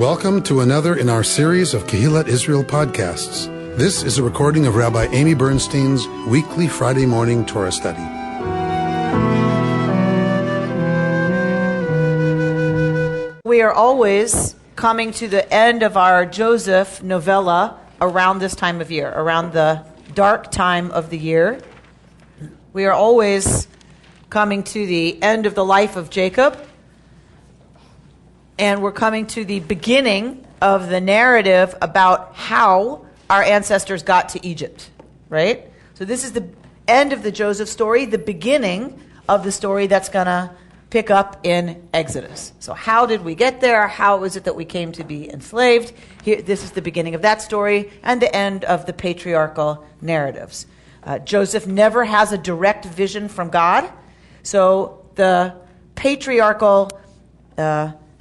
Welcome to another in our series of Kehillat Israel podcasts. This is a recording of Rabbi Amy Bernstein's weekly Friday morning Torah study. We are always coming to the end of our Joseph novella around this time of year, around the dark time of the year. We are always coming to the end of the life of Jacob, and we're coming to the beginning of the narrative about how our ancestors got to Egypt, right? So this is the end of the Joseph story, the beginning of the story that's going to pick up in Exodus. So how did we get there? How is it that we came to be enslaved? Here, this is the beginning of that story and the end of the patriarchal narratives. Joseph never has a direct vision from God. So the patriarchal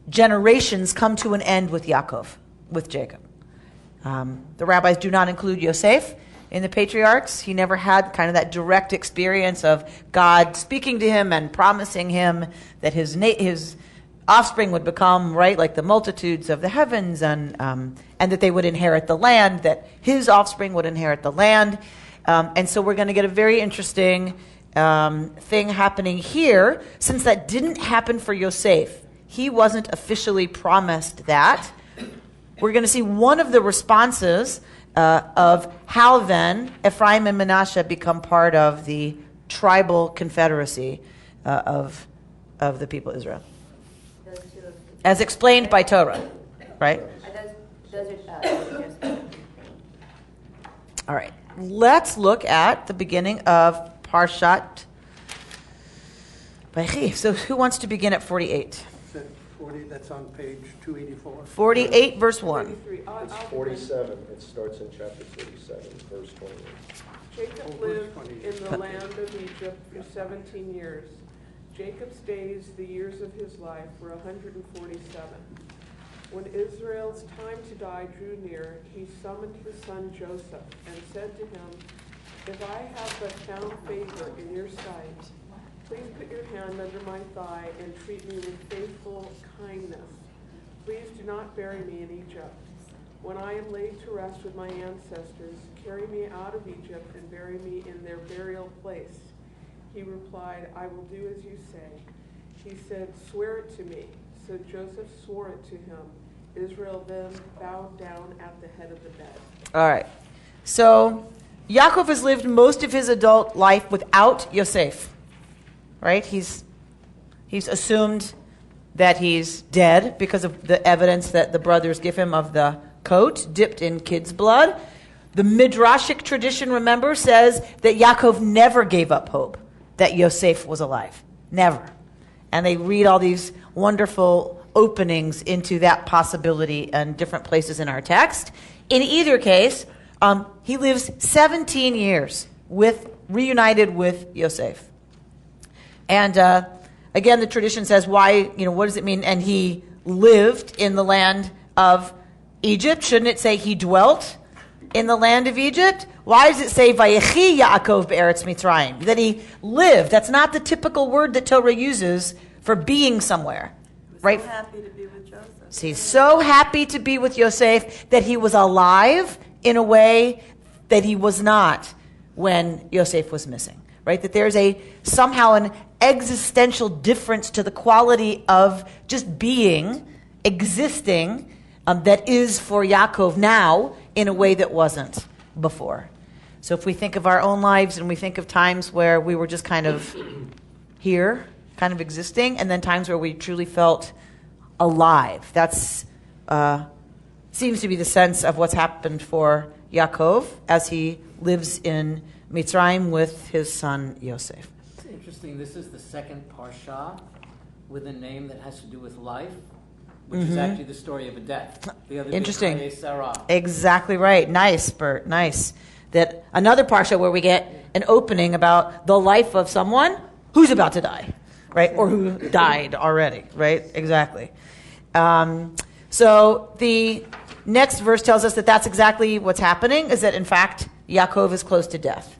generations come to an end with Yaakov, with Jacob. The rabbis do not include Yosef in the patriarchs. He never had kind of that direct experience of God speaking to him and promising him that his offspring would become, right, like the multitudes of the heavens, and that they would inherit the land, that his offspring would inherit the land. And so we're going to get a very interesting thing happening here, since that didn't happen for Yosef. He wasn't officially promised that. We're going to see one of the responses of how then Ephraim and Manasseh become part of the tribal confederacy of the people of Israel, as explained by Torah, right? All right, let's look at the beginning of Parashat Vayechi. So who wants to begin at 48? 40, that's on page 284. 48, verse 1. It's 47. It starts in chapter 47, verse 28. Jacob lived in the land of Egypt for 17 years. Jacob's days, the years of his life, were 147. When Israel's time to die drew near, he summoned his son Joseph and said to him, "If I have but found favor in your sight, please put your hand under my thigh and treat me with faithful kindness. Please do not bury me in Egypt. When I am laid to rest with my ancestors, carry me out of Egypt and bury me in their burial place." He replied, "I will do as you say." He said, "Swear it to me." So Joseph swore it to him. Israel then bowed down at the head of the bed. All right. So Yaakov has lived most of his adult life without Yosef. Right? He's assumed that he's dead because of the evidence that the brothers give him of the coat dipped in kid's blood. The Midrashic tradition, remember, says that Yaakov never gave up hope that Yosef was alive. Never. And they read all these wonderful openings into that possibility in different places in our text. In either case, he lives 17 years reunited with Yosef. And again, the tradition says, why, what does it mean? And he lived in the land of Egypt. Shouldn't it say he dwelt in the land of Egypt? Why does it say Vayechi Yaakov be'eretz Mitzrayim? That he lived. That's not the typical word that Torah uses for being somewhere. Right? So happy to be with Joseph. So he's so happy to be with Yosef that he was alive in a way that he was not when Yosef was missing. Right? That there's somehow an existential difference to the quality of just being, existing, that is for Yaakov now in a way that wasn't before. So if we think of our own lives and we think of times where we were just kind of here, kind of existing, and then times where we truly felt alive. That's seems to be the sense of what's happened for Yaakov as he lives in Mitzrayim with his son Yosef. It's interesting. This is the second parsha with a name that has to do with life, which is actually the story of a death. The other Interesting. is Sarah. Exactly right. Nice, Bert. Nice. That another parsha where we get an opening about the life of someone who's about to die, right? Or who died already, right? Exactly. So the next verse tells us that that's exactly what's happening, is that in fact Yaakov is close to death,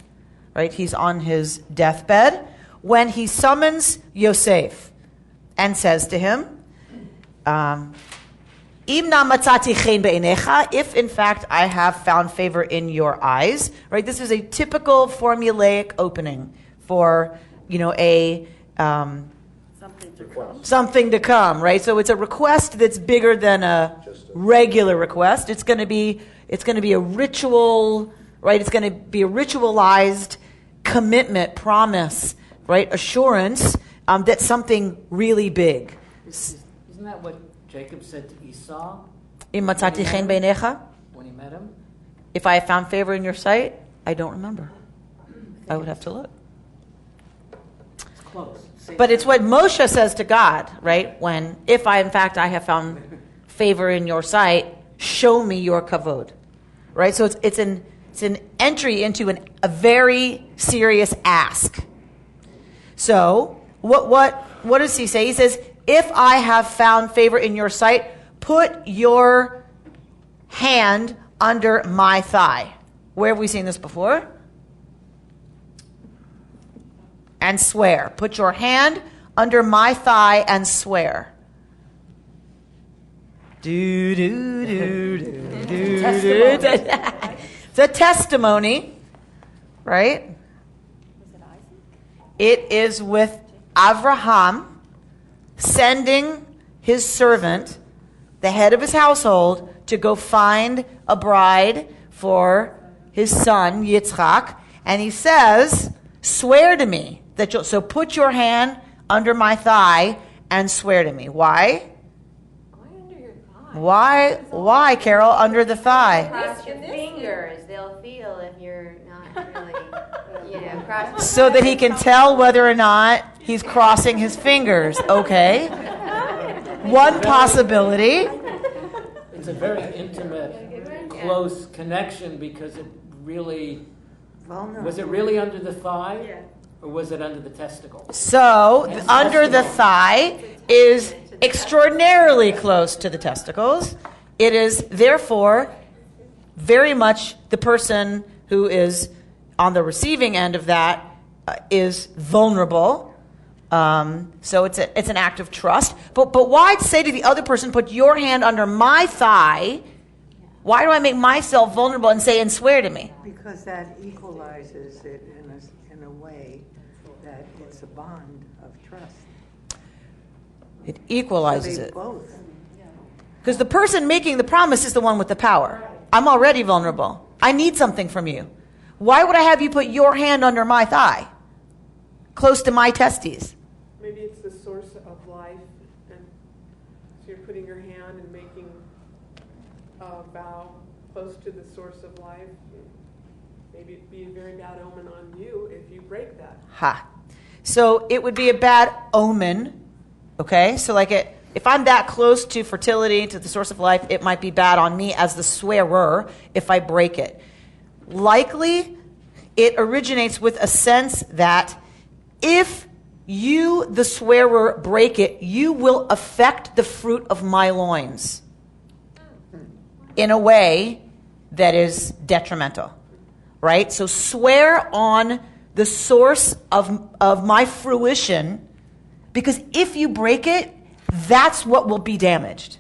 right? He's on his deathbed when he summons Yosef and says to him, Imna matzati chen be'enecha, if in fact I have found favor in your eyes, right? This is a typical formulaic opening for, something to come, right? So it's a request that's bigger than a regular request. It's going to be a ritual, right? It's going to be a ritualized commitment, promise, right? Assurance that something really big. Isn't that what Jacob said to Esau Im matzati chen beinecha? when he met him? If I have found favor in your sight, I don't remember. I would have to look. It's close. But it's what Moshe says to God, right? If I have found favor in your sight, show me your kavod, right? So it's an entry into a very serious ask. So what does he say? He says, if I have found favor in your sight, put your hand under my thigh. Where have we seen this before? And swear. Put your hand under my thigh and swear. The testimony, right? It is with Avraham sending his servant, the head of his household, to go find a bride for his son, Yitzchak. And he says, swear to me. So put your hand under my thigh and swear to me. Why? Why under your thigh? Why, Carol, under the thigh? Cross your fingers. They'll feel if you're not really, cross your So that he can tell whether or not he's crossing his fingers. Okay. One possibility. It's a very intimate, close connection because it really... Was it really under the thigh? Yeah. Or was it under the testicle? So, under the thigh is extraordinarily close to the testicles. It is, therefore, very much the person who is on the receiving end of that is vulnerable. So it's an act of trust. But why say to the other person, put your hand under my thigh? Why do I make myself vulnerable and say, and swear to me? Because that equalizes it in a way that it's a bond of trust. It equalizes So they it. both. Because the person making the promise is the one with the power. I'm already vulnerable. I need something from you. Why would I have you put your hand under my thigh? Close to my testes. Maybe it's the source of life, and so you're putting your hand and making a vow close to the source of life. Maybe it'd be a very bad omen on you if you break that. Ha. So it would be a bad omen. Okay? So if I'm that close to fertility, to the source of life, it might be bad on me as the swearer if I break it. Likely, it originates with a sense that if you, the swearer, break it, you will affect the fruit of my loins in a way that is detrimental, right? So swear on the source of my fruition, because if you break it, that's what will be damaged.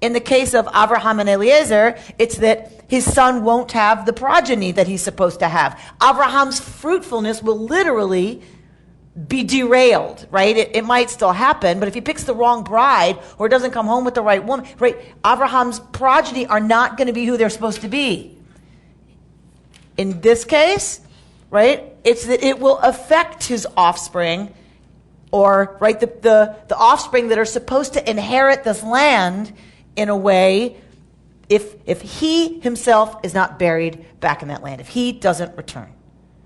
In the case of Avraham and Eliezer, it's that his son won't have the progeny that he's supposed to have. Abraham's fruitfulness will literally be derailed, right? It might still happen, but if he picks the wrong bride or doesn't come home with the right woman, right? Abraham's progeny are not going to be who they're supposed to be. In this case, right, it's that it will affect his offspring, or right, the offspring that are supposed to inherit this land in a way, if he himself is not buried back in that land, if he doesn't return.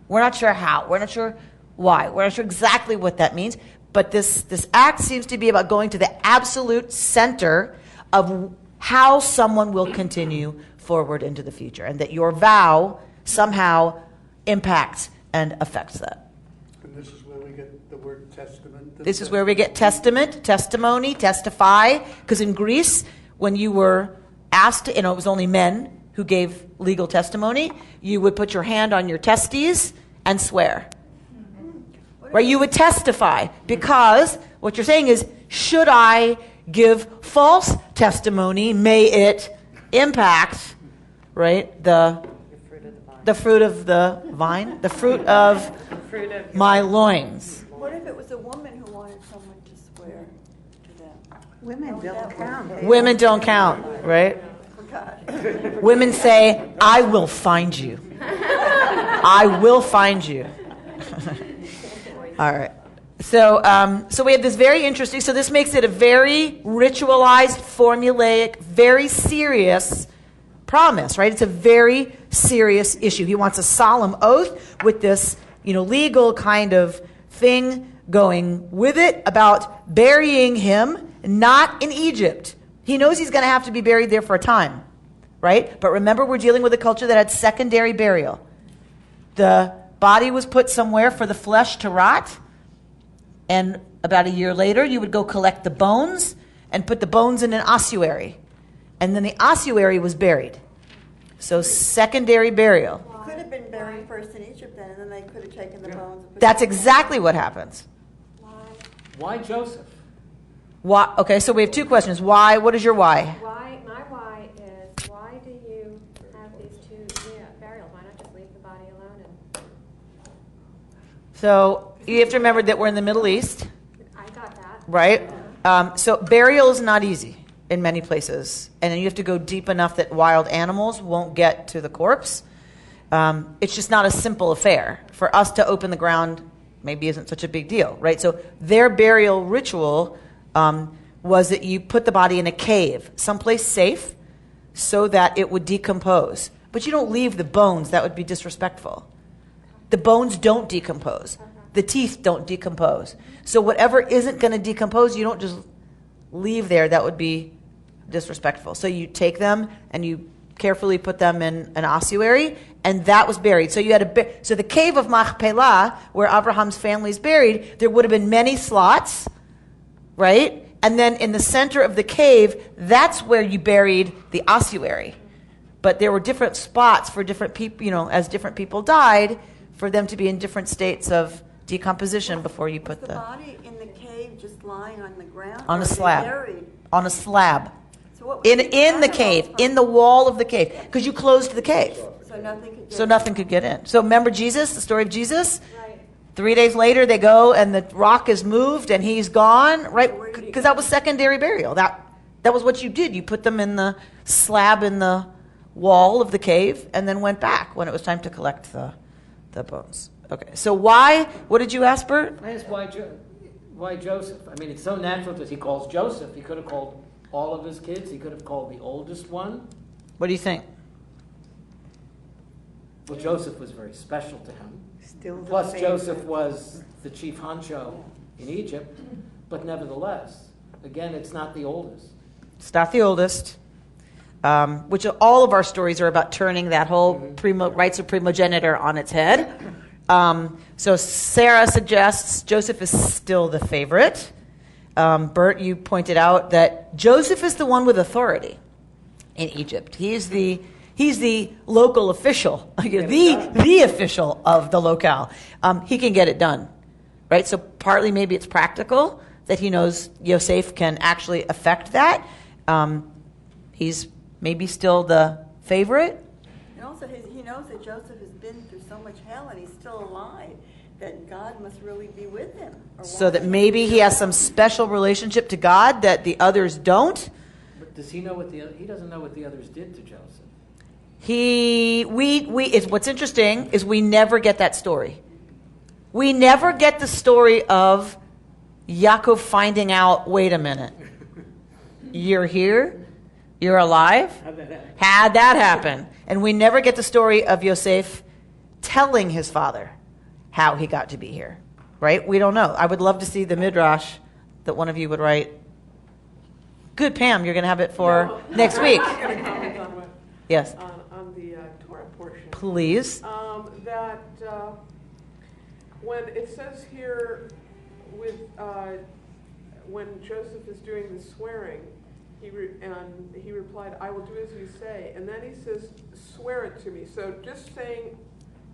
We're not sure how. We're not sure why. We're not sure exactly what that means. But this act seems to be about going to the absolute center of how someone will continue forward into the future, and that your vow somehow impacts and affects that. And this is where we get the word testament. This is where we get testament, testimony, testify, because in Greece, when you were asked, it was only men who gave legal testimony, you would put your hand on your testes and swear. Right? You would testify, because what you're saying is, should I give false testimony, may it impact, right, the fruit of the vine, the fruit of my loins. What if it was a woman who wanted someone to swear to them? Women don't count. Women don't count, right? Women say, I will find you. I will find you. All right. So we have this very interesting, so this makes it a very ritualized, formulaic, very serious promise, right? It's a very serious issue. He wants a solemn oath with this, legal kind of thing going with it about burying him, not in Egypt. He knows he's going to have to be buried there for a time, right? But remember, we're dealing with a culture that had secondary burial. The body was put somewhere for the flesh to rot, and about a year later, you would go collect the bones and put the bones in an ossuary. And then the ossuary was buried. So secondary burial. Could have been buried first in Egypt then, and then they could have taken the bones. And put That's them exactly what happens. Why Joseph? Why? Okay, so we have two questions. Why? What is your why? My why is, why do you have these two burials? Why not just leave the body alone? So you have to remember that we're in the Middle East, I got that. right? So burial is not easy in many places. And then you have to go deep enough that wild animals won't get to the corpse. It's just not a simple affair. For us to open the ground maybe isn't such a big deal, right? So their burial ritual was that you put the body in a cave, someplace safe, so that it would decompose. But you don't leave the bones. That would be disrespectful. The bones don't decompose. The teeth don't decompose. So whatever isn't going to decompose, you don't just leave there. That would be disrespectful. So you take them and you carefully put them in an ossuary, and that was buried. So you had so the cave of Machpelah, where Abraham's family is buried, there would have been many slots, right? And then in the center of the cave, that's where you buried the ossuary. But there were different spots for different people, as different people died, for them to be in different states of decomposition before you put Was the body in the cave just lying on the ground? on or a were they slab. buried? On a slab. So what was In the cave, in the wall of the cave, because you closed the cave. So nothing could get So nothing could get in. So remember Jesus, the story of Jesus? Right. 3 days later, they go and the rock is moved and he's gone, right? Because that was secondary burial. That was what you did. You put them in the slab in the wall of the cave and then went back when it was time to collect the bones. Okay. So why? What did you ask, Bert? I asked why Joseph? I mean, it's so natural that he calls Joseph. He could have called all of his kids. He could have called the oldest one. What do you think? Well, Joseph was very special to him. Still the Plus, favorite. Joseph was the chief honcho in Egypt. But nevertheless, again, it's not the oldest. It's not the oldest. Which all of our stories are about turning that whole rights of primogeniture on its head. So Sarah suggests Joseph is still the favorite. Bert, you pointed out that Joseph is the one with authority in Egypt. He's the local official, the official of the locale. He can get it done, right? So partly maybe it's practical that he knows Yosef can actually affect that. He's maybe still the favorite. And also he knows that Joseph has been through so much hell and he's still alive, that God must really be with him. So that maybe he has some special relationship to God that the others don't. But does he know he doesn't know what the others did to Joseph? What's interesting is we never get that story. We never get the story of Yaakov finding out, wait a minute, you're here? You're alive? How'd that happen? And we never get the story of Yosef telling his father how he got to be here, right? We don't know. I would love to see the midrash that one of you would write. Good, Pam, you're going to have it for next week. Yes. On the Torah portion. Please. That when it says here when Joseph is doing the swearing, he replied, "I will do as you say," and then he says, "Swear it to me." So just saying,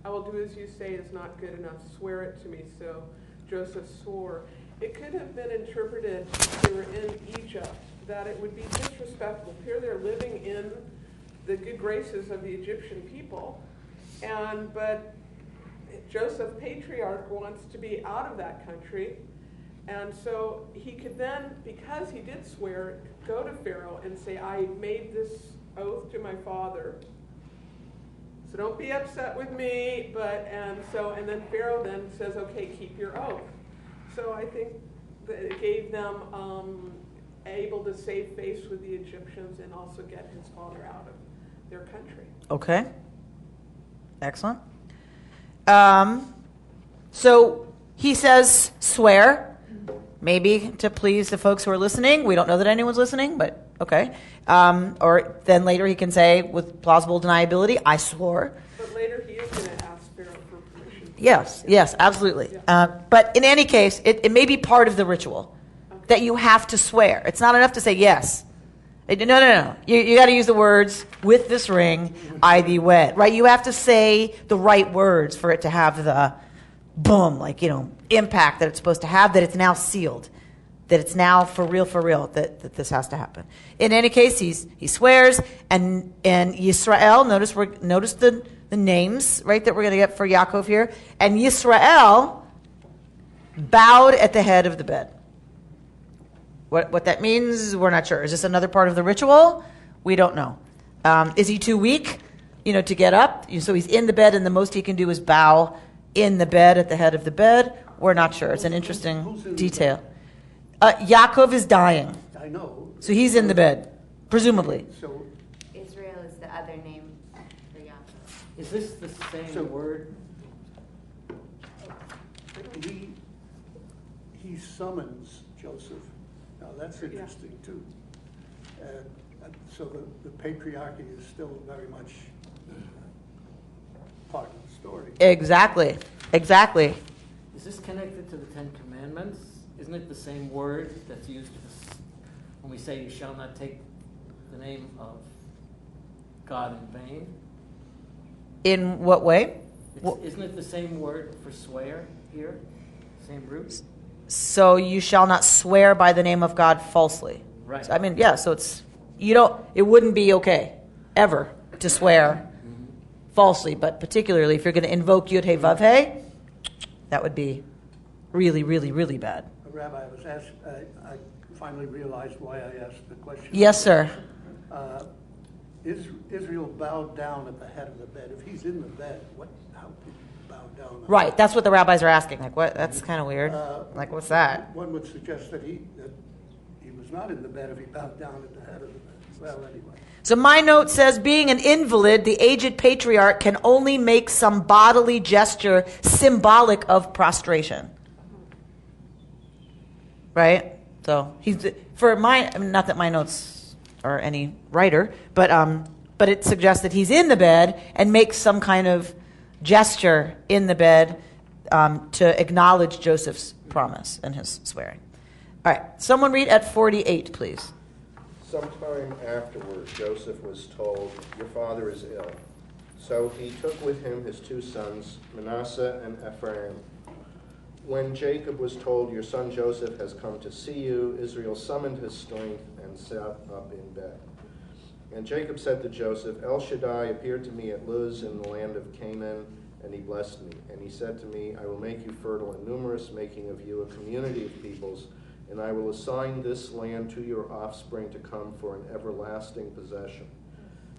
"I will do as you say" is not good enough. Swear it to me. So Joseph swore. it could have been interpreted if they were in Egypt, that it would be disrespectful. Here they're living in the good graces of the Egyptian people, but Joseph, patriarch, wants to be out of that country, and so he could then, because he did swear, go to Pharaoh and say, I made this oath to my father, so don't be upset with me, and then Pharaoh then says, okay, keep your oath. So I think that it gave them able to save face with the Egyptians and also get his father out of their country. Okay. Excellent. So he says, swear, maybe to please the folks who are listening. We don't know that anyone's listening, but okay. Or then later he can say, with plausible deniability, I swore. But later he is going to ask Pharaoh for permission. Yes, absolutely. Yeah. But in any case, it may be part of the ritual that you have to swear. It's not enough to say yes. No. You got to use the words, with this ring, I thee wed. Right? You have to say the right words for it to have the boom, impact that it's supposed to have, that it's now sealed, that it's now for real, that this has to happen. In any case, he swears, and Yisrael, notice the names, right, that we're going to get for Yaakov here, and Yisrael bowed at the head of the bed. What that means, we're not sure. Is this another part of the ritual? We don't know. Is he too weak, to get up? So he's in the bed, and the most he can do is bow in the bed at the head of the bed. We're not sure. It's an interesting detail. Yaakov is dying. I know. So he's in the bed, presumably. So Israel is the other name for Yaakov. Is this the same word? he summons Joseph. Now that's interesting too. So the patriarchy is still very much part of the story. Exactly. Is this connected to the Ten Commandments? Isn't it the same word that's used when we say you shall not take the name of God in vain? In what way? Isn't it the same word for swear here? Same root? So you shall not swear by the name of God falsely. Right. So so it's, it wouldn't be okay, ever, to swear falsely, but particularly if you're going to invoke Yud He Vav He, that would be really, really, really bad. Rabbi, I finally realized why I asked the question. Yes, sir. Israel bowed down at the head of the bed. If he's in the bed, how could he bow down? Right, that's what the rabbis are asking. Like, what? That's kind of weird. What's that? One would suggest that he was not in the bed if he bowed down at the head of the bed. Well, anyway. So my note says, being an invalid, the aged patriarch can only make some bodily gesture symbolic of prostration. Right? So not that my notes are any writer, but it suggests that he's in the bed and makes some kind of gesture in the bed to acknowledge Joseph's promise and his swearing. All right, someone read at 48, please. Sometime afterward, Joseph was told, "Your father is ill." So he took with him his two sons, Manasseh and Ephraim. When Jacob was told, "Your son Joseph has come to see you," Israel summoned his strength and sat up in bed. And Jacob said to Joseph, "El Shaddai appeared to me at Luz in the land of Canaan, and he blessed me. And he said to me, I will make you fertile and numerous, making of you a community of peoples, and I will assign this land to your offspring to come for an everlasting possession.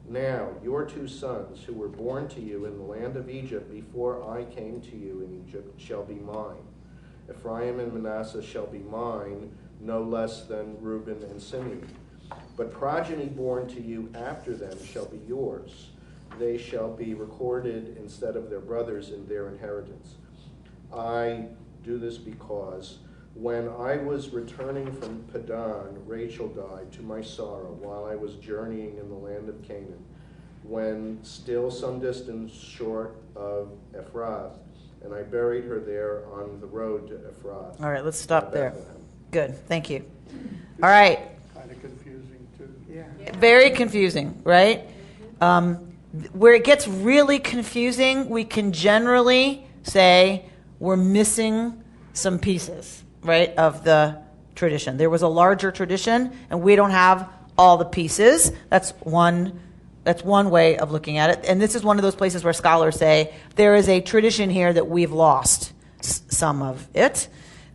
Now your two sons, who were born to you in the land of Egypt before I came to you in Egypt, shall be mine. Ephraim and Manasseh shall be mine, no less than Reuben and Simeon. But progeny born to you after them shall be yours. They shall be recorded instead of their brothers in their inheritance. I do this because when I was returning from Padan, Rachel died to my sorrow while I was journeying in the land of Canaan, when still some distance short of Ephrath, and I buried her there on the road to Ephrath." All right, let's stop there. Good, thank you. All right. Kind of confusing too. Yeah. Very confusing, right? Where it gets really confusing, we can generally say we're missing some pieces, right, of the tradition. There was a larger tradition, and we don't have all the pieces. That's one way of looking at it. And this is one of those places where scholars say there is a tradition here that we've lost some of it.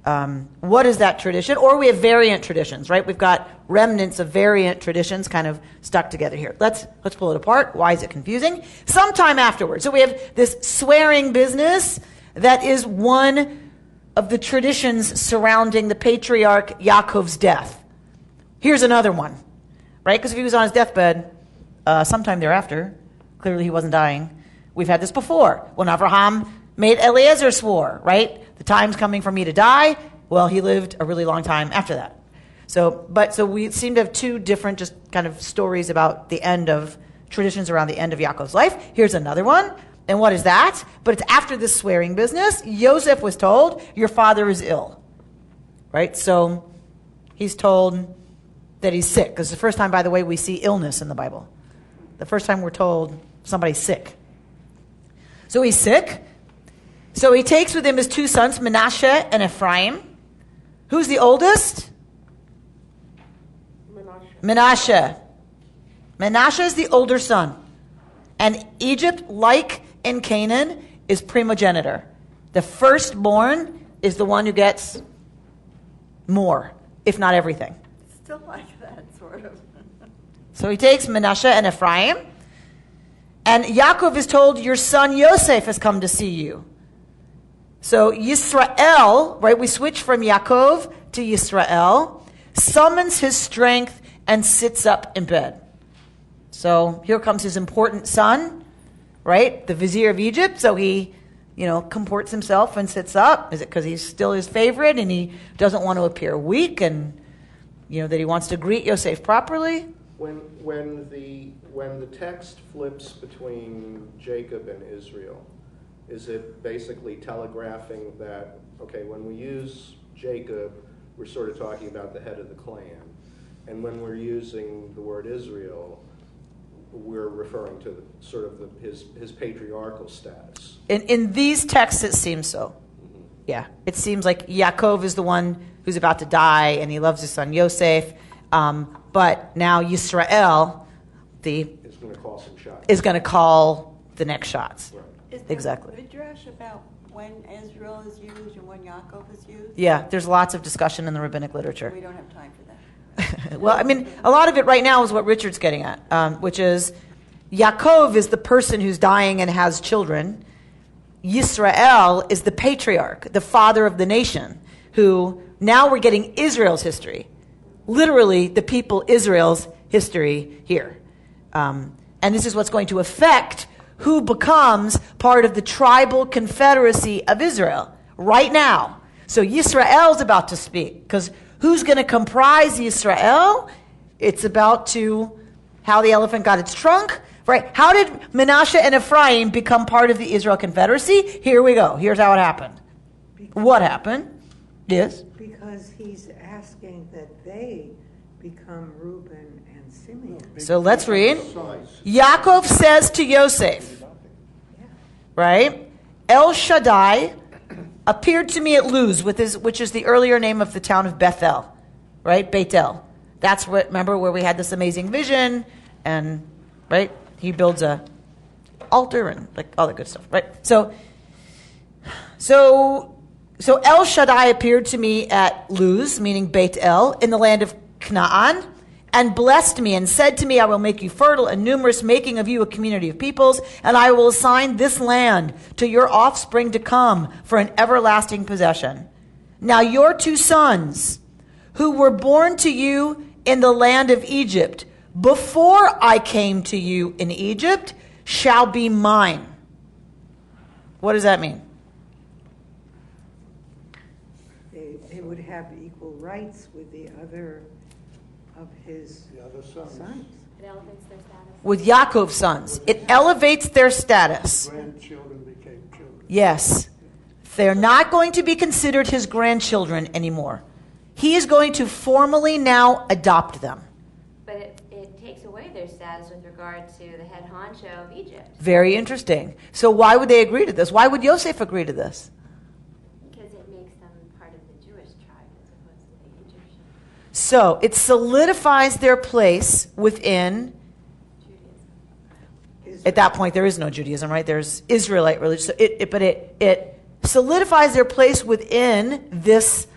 What is that tradition? Or we have variant traditions, right? We've got remnants of variant traditions kind of stuck together here. Let's pull it apart. Why is it confusing? Sometime afterwards. So we have this swearing business that is one of the traditions surrounding the patriarch Yaakov's death. Here's another one, right? Because if he was on his deathbed sometime thereafter, clearly he wasn't dying. We've had this before. When Avraham made Eliezer swore, right? The time's coming for me to die. Well, he lived a really long time after that. So we seem to have two different just kind of stories about the end of traditions around the end of Yaakov's life. Here's another one. And what is that? But it's after this swearing business. Yosef was told, your father is ill. Right? So he's told that he's sick. Because the first time, by the way, we see illness in the Bible. The first time we're told somebody's sick. So he's sick. So he takes with him his two sons, Menashe and Ephraim. Who's the oldest? Menashe. Menashe is the older son. And Egypt, like in Canaan, is primogenitor. The firstborn is the one who gets more, if not everything. Still like that, sort of. So he takes Menashe and Ephraim. And Yaakov is told, your son Yosef has come to see you. So Yisrael, right, we switch from Yaakov to Yisrael, summons his strength and sits up in bed. So here comes his important son, right, the vizier of Egypt. So he, comports himself and sits up. Is it because he's still his favorite and he doesn't want to appear weak and, that he wants to greet Yosef properly? When the text flips between Jacob and Israel, is it basically telegraphing that, okay, when we use Jacob, we're sort of talking about the head of the clan, and when we're using the word Israel, we're referring to his patriarchal status? In these texts, it seems so. Mm-hmm. Yeah, it seems like Yaakov is the one who's about to die, and he loves his son Yosef, but now Yisrael, is going to call the next shots. Right. Is exactly. Midrash about when Israel is used and when Yaakov is used? Yeah, there's lots of discussion in the rabbinic literature. We don't have time for that. Well, a lot of it right now is what Richard's getting at, which is Yaakov is the person who's dying and has children. Yisrael is the patriarch, the father of the nation, who now we're getting Israel's history. Literally, the people Israel's history here. And this is what's going to affect who becomes part of the tribal confederacy of Israel right now. So Yisrael's about to speak, because who's going to comprise Yisrael? It's about to how the elephant got its trunk, right? How did Menashe and Ephraim become part of the Israel confederacy? Here we go. Here's how it happened. What happened? Yes? Because he's asking that they become Reuben and Simeon. So let's read. Yaakov says to Yosef, right? El Shaddai appeared to me at Luz, which is the earlier name of the town of Bethel, right? Bethel. That's what, remember, where we had this amazing vision, and, right? He builds a altar and like all that good stuff, right? So El Shaddai appeared to me at Luz, meaning Beit El, in the land of Canaan, and blessed me and said to me, I will make you fertile and numerous, making of you a community of peoples, and I will assign this land to your offspring to come for an everlasting possession. Now your two sons, who were born to you in the land of Egypt, before I came to you in Egypt, shall be mine. What does that mean? They would have equal rights with the other of his sons. It elevates their status. With Yaakov's sons. It elevates their status. Grandchildren became children. Yes. They're not going to be considered his grandchildren anymore. He is going to formally now adopt them. But it takes away their status with regard to the head honcho of Egypt. Very interesting. So why would they agree to this? Why would Yosef agree to this? Because it makes them part of the Jewish tribe. So it solidifies their place within. At that point, there is no Judaism, right? There's Israelite religion. So it solidifies their place within this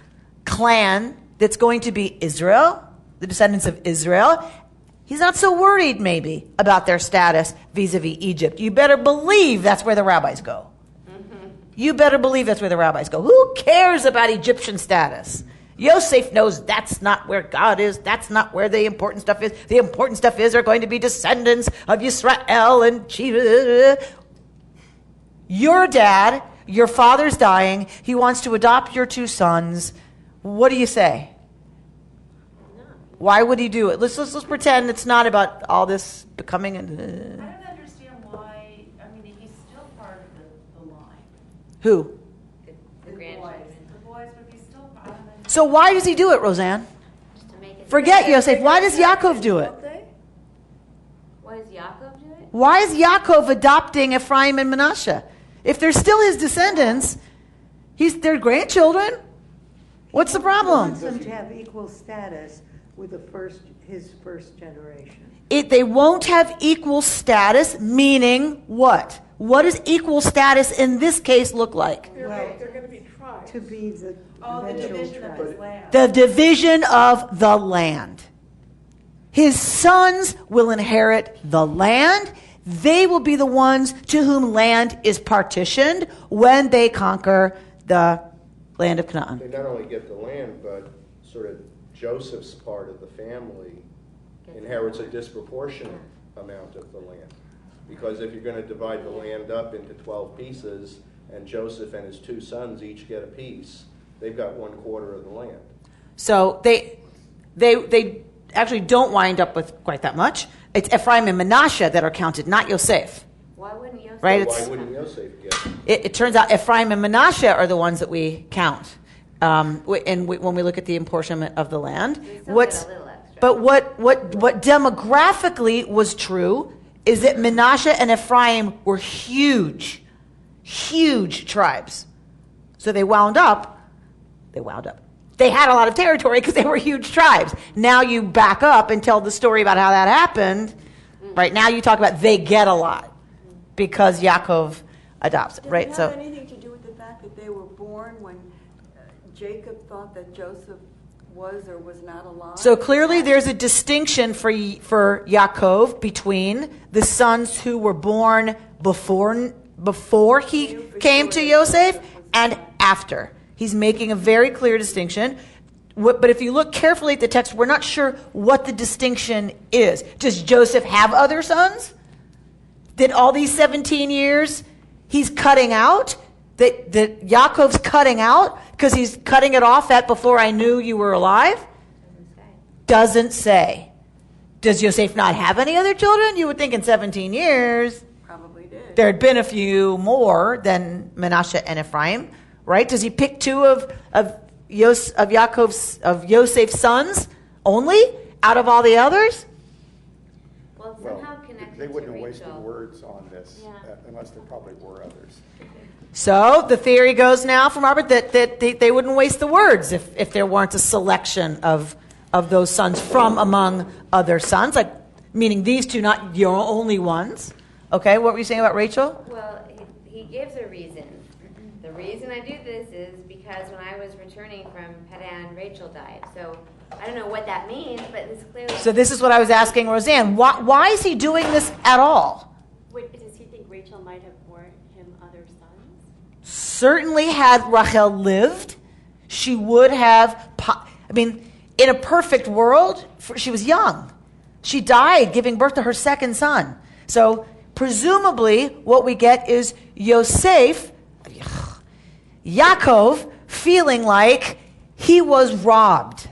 clan that's going to be Israel, the descendants of Israel. He's not so worried, maybe, about their status vis-a-vis Egypt. You better believe that's where the rabbis go. You better believe that's where the rabbis go. Who cares about Egyptian status? Yosef knows that's not where God is. That's not where the important stuff is. The important stuff is they're going to be descendants of Yisrael and Shiva. Your dad, your father's dying. He wants to adopt your 2 sons. What do you say? Why would he do it? Let's pretend it's not about all this becoming. I don't understand why. I mean, he's still part of the line. Who? The grandchildren. The boys would be still part of it. So why does he do it, Roseanne? Just to make it Forget Yosef. Why does Yaakov do it? Why does Yaakov do it? Why is Yaakov adopting Ephraim and Manasseh? If they're still his descendants, their grandchildren. What's the problem? He wants them to have equal status with his first generation. They won't have equal status, meaning what? What does equal status in this case look like? They're going to be tribes. To be the division of his land. The division of the land. His sons will inherit the land. They will be the ones to whom land is partitioned when they conquer the land of Canaan. They not only get the land, but sort of Joseph's part of the family inherits a disproportionate amount of the land. Because if you're going to divide the land up into 12 pieces, and Joseph and his 2 sons each get a piece, they've got 1/4 of the land. So they actually don't wind up with quite that much. It's Ephraim and Manasseh that are counted, not Yosef. Why wouldn't Yosef? Right? Why wouldn't Yosef get it? It turns out Ephraim and Manasseh are the ones that we count. And when we look at the apportionment of the land. But what demographically was true is that Manasseh and Ephraim were huge tribes. So they wound up. They had a lot of territory because they were huge tribes. Now you back up and tell the story about how that happened. Right now you talk about they get a lot because Yaakov adopts it. Right? Does it have anything to do with the fact that they were born when Jacob thought that Joseph was or was not alive? So clearly there's a distinction for Yaakov between the sons who were born before he came to Yosef and after. He's making a very clear distinction. But if you look carefully at the text, we're not sure what the distinction is. Does Joseph have other sons? Did all these 17 years he's cutting out? That Yaakov's cutting out because he's cutting it off at before I knew you were alive? Doesn't say. Does Yosef not have any other children? You would think in 17 years Probably did. there had been a few more than Manasseh and Ephraim, right? Does he pick 2 of Yosef's sons only out of all the others? Well, somehow connected They wouldn't to have wasted Rachel. words on this Yeah. unless there probably were others. So the theory goes now from Robert that they wouldn't waste the words if there weren't a selection of those sons from among other sons, like meaning these 2, not your only ones. Okay, what were you saying about Rachel? Well, he gives a reason. The reason I do this is because when I was returning from Padan, Rachel died. So I don't know what that means, but it's clearly... So this is what I was asking Roseanne. Why is he doing this at all? Wait, does he think Rachel might have borne him other sons? Certainly had Rachel lived, she would have... in a perfect world, she was young. She died giving birth to her second son. So presumably what we get is Yaakov feeling like he was robbed.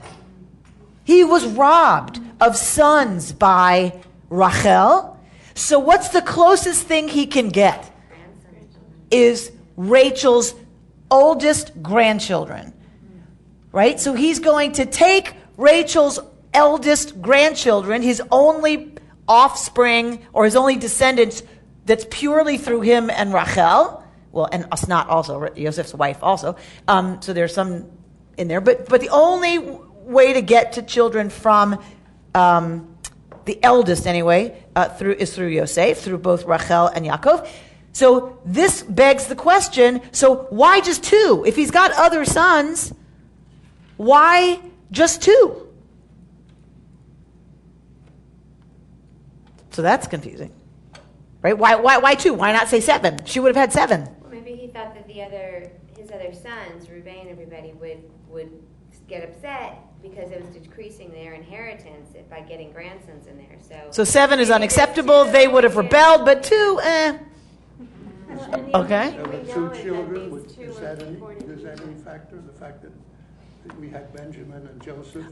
He was robbed of sons by Rachel. So what's the closest thing he can get? Is Rachel's oldest grandchildren. Right? So he's going to take Rachel's eldest grandchildren, his only offspring or his only descendants that's purely through him and Rachel. Well, and Asnat also, Joseph's wife also. So there's some in there. But the only way to get to children from the eldest anyway, through Yosef, through both Rachel and Yaakov. So this begs the question, so why just two? If he's got other sons, why just two? So that's confusing. Right? Why two? Why not say 7? She would have had 7. Well, maybe he thought that his other sons, Reuben and everybody, would get upset because it was decreasing their inheritance by getting grandsons in there. So 7 is unacceptable. They would have rebelled, but 2, Okay. There were 2 children. Does that any factor? The fact that we had Benjamin and Joseph?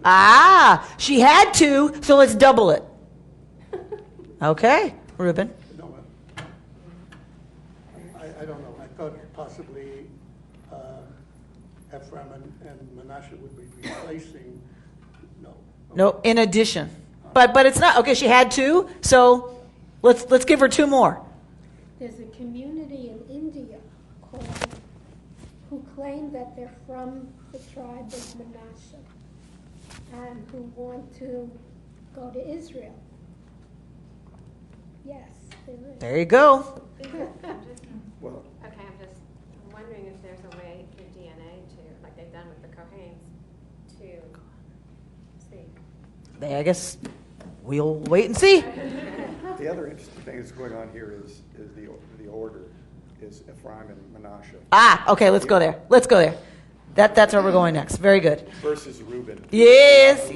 She had 2, so let's double it. Okay, Reuben. No, I don't know. I thought possibly Ephraim and Manasseh would be replacing. No, in addition. But it's not. Okay, she had 2, so let's give her 2 more. There's a community in India who claim that they're from the tribe of Manasseh and who want to go to Israel. Yes, there is. There you go. Well, Okay, I'm wondering if there's a way through DNA to, like they've done with the Kohanes, to see. I guess we'll wait and see. the other interesting thing that's going on here is the order is Ephraim and Manasseh. Okay, let's go there. That's where we're going next. Very good. Versus Reuben. Yes.